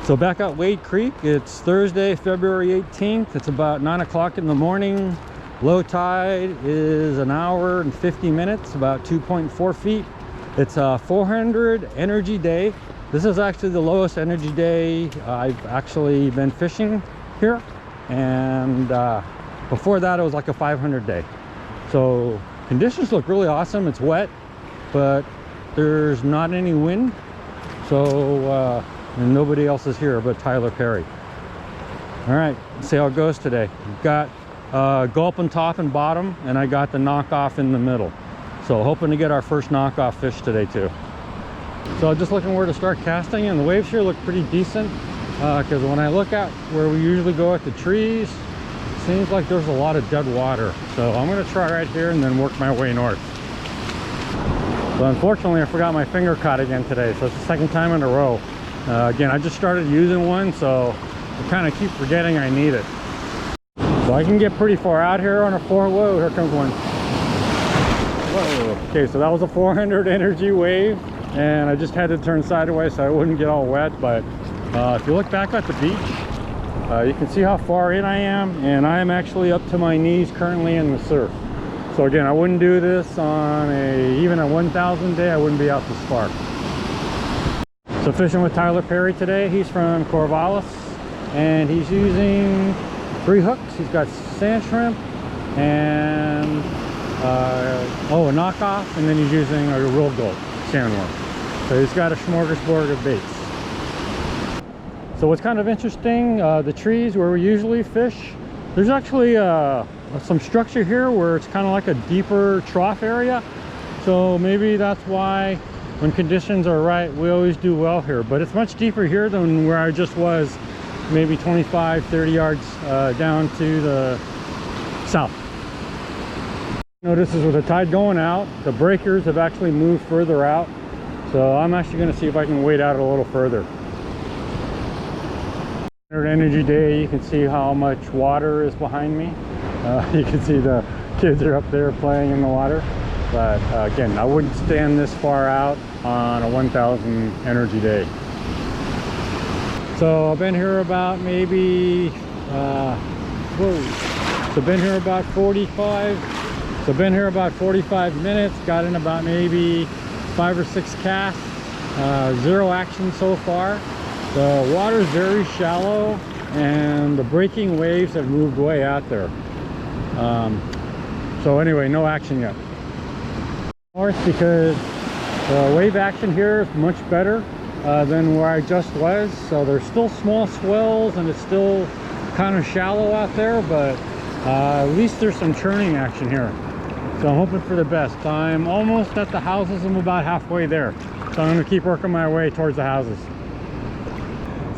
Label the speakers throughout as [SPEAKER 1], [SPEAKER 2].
[SPEAKER 1] So back at Wade Creek, it's Thursday, February 18th. It's about 9 o'clock in the morning. Low tide is an hour and 50 minutes, about 2.4 feet. It's a 400 energy day. This is actually the lowest energy day I've actually been fishing here. And before that, it was like a 500 day. So conditions look really awesome. It's wet, but there's not any wind. So, and nobody else is here but Tyler Perry. All right, let's see how it goes today. We've got gulp on top and bottom, and I got the knockoff in the middle. So hoping to get our first knockoff fish today too. So just looking where to start casting, and the waves here look pretty decent because when I look at where we usually go at the trees, it seems like there's a lot of dead water. So I'm going to try right here and then work my way north. So unfortunately I forgot my finger cod again today, so it's the second time in a row. Again, I just started using one, so I kind of keep forgetting I need it. So I can get pretty far out here on a whoa, here comes one. Whoa. Okay, so that was a 400 energy wave, and I just had to turn sideways so I wouldn't get all wet. But if you look back at the beach, you can see how far in I am, and I am actually up to my knees currently in the surf. So again, I wouldn't do this on even a 1,000 day. I wouldn't be out this far. So fishing with Tyler Perry today. He's from Corvallis, and he's using 3 hooks. He's got sand shrimp and a knockoff, and then he's using a real gulp sandworm. So he's got a smorgasbord of baits. So what's kind of interesting, the trees where we usually fish, there's actually some structure here where it's kind of like a deeper trough area. So maybe that's why when conditions are right, we always do well here. But it's much deeper here than where I just was, maybe 25, 30 yards down to the south. Notice is with the tide going out, the breakers have actually moved further out. So I'm actually going to see if I can wade out a little further. Energy day, you can see how much water is behind me. You can see the kids are up there playing in the water. But again, I wouldn't stand this far out on a 1,000 energy day. So I've been here about maybe, so I've been here about 45 minutes, got in about maybe 5 or 6 casts, 0 action so far. The water is very shallow, and the breaking waves have moved way out there. So anyway, no action yet. North, because the wave action here is much better than where I just was. So there's still small swells, and it's still kind of shallow out there, but at least there's some churning action here. So I'm hoping for the best. I'm almost at the houses. I'm about halfway there. So I'm going to keep working my way towards the houses.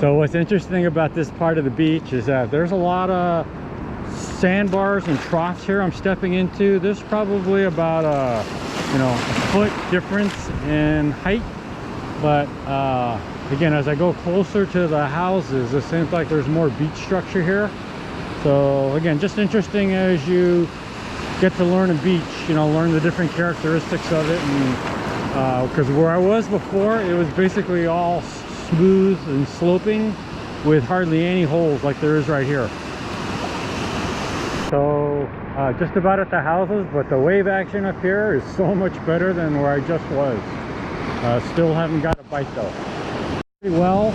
[SPEAKER 1] So what's interesting about this part of the beach is that there's a lot of sandbars and troughs here I'm stepping into. There's probably about a foot difference in height. But again, as I go closer to the houses, it seems like there's more beach structure here. So again, just interesting as you get to learn a beach, learn the different characteristics of it. And because where I was before, it was basically all smooth and sloping with hardly any holes like there is right here. So just about at the houses, but the wave action up here is so much better than where I just was. Still haven't got a bite though. Pretty well.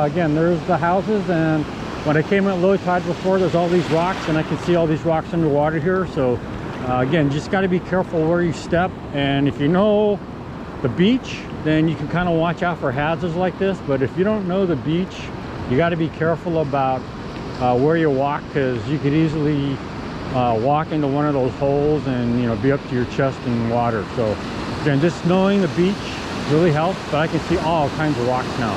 [SPEAKER 1] Again, there's the houses, and when I came at low tide before, there's all these rocks, and I can see all these rocks underwater here. So again, just got to be careful where you step, and if you know the beach, then you can kind of watch out for hazards like this. But if you don't know the beach, you got to be careful about where you walk, because you could easily walk into one of those holes and be up to your chest in water. So again, just knowing the beach really helps. But I can see all kinds of rocks now.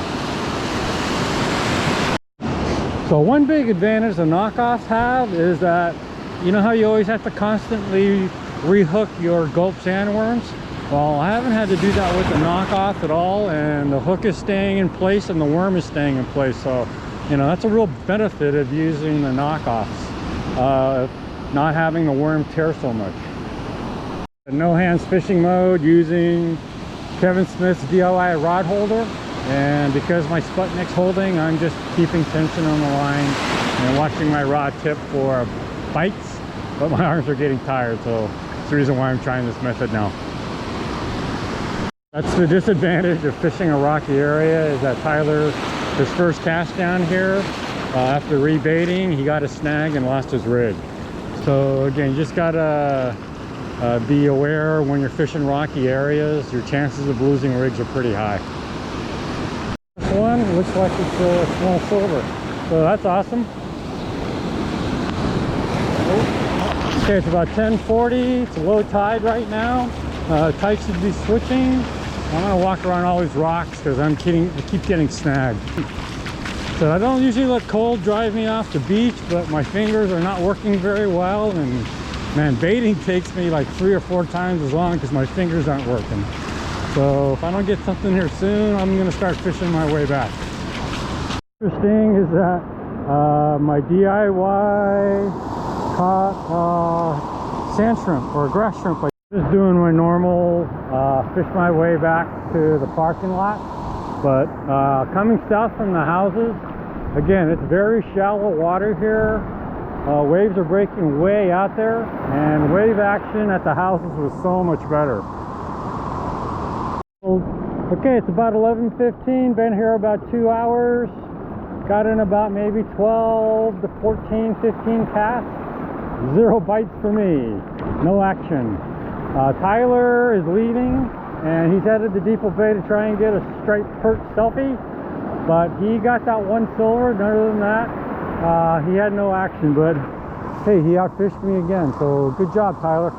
[SPEAKER 1] So one big advantage the knockoffs have is that how you always have to constantly rehook your gulp sandworms. Well, I haven't had to do that with the knockoff at all, and the hook is staying in place and the worm is staying in place. So that's a real benefit of using the knockoffs, not having the worm tear so much. No hands fishing mode using Kevin Smith's DIY rod holder. and because my Sputnik's holding, I'm just keeping tension on the line and watching my rod tip for bites, but my arms are getting tired, so that's the reason why I'm trying this method now. That's the disadvantage of fishing a rocky area, is that Tyler, his first cast down here, after rebaiting, he got a snag and lost his rig. So again, you just gotta be aware when you're fishing rocky areas, your chances of losing rigs are pretty high. This one looks like it's a small silver, so that's awesome. Okay, it's about 10:40, it's low tide right now. Tide should be switching. I'm gonna walk around all these rocks because I keep getting snagged. So I don't usually let cold drive me off the beach, but my fingers are not working very well, and man, baiting takes me like 3 or 4 times as long because my fingers aren't working. So if I don't get something here soon, I'm gonna start fishing my way back. Interesting is that my DIY caught sand shrimp or grass shrimp. Just doing my normal fish my way back to the parking lot, but coming south from the houses, again, it's very shallow water here. Waves are breaking way out there, and wave action at the houses was so much better. Okay, it's about 11:15, been here about 2 hours, got in about maybe 12 to 14, 15 casts. 0 bites for me, no action. Tyler is leaving, and he's headed to Depot Bay to try and get a striped perch selfie, but he got that 1 silver. Other than that, he had no action, but hey, he outfished me again, so good job, Tyler.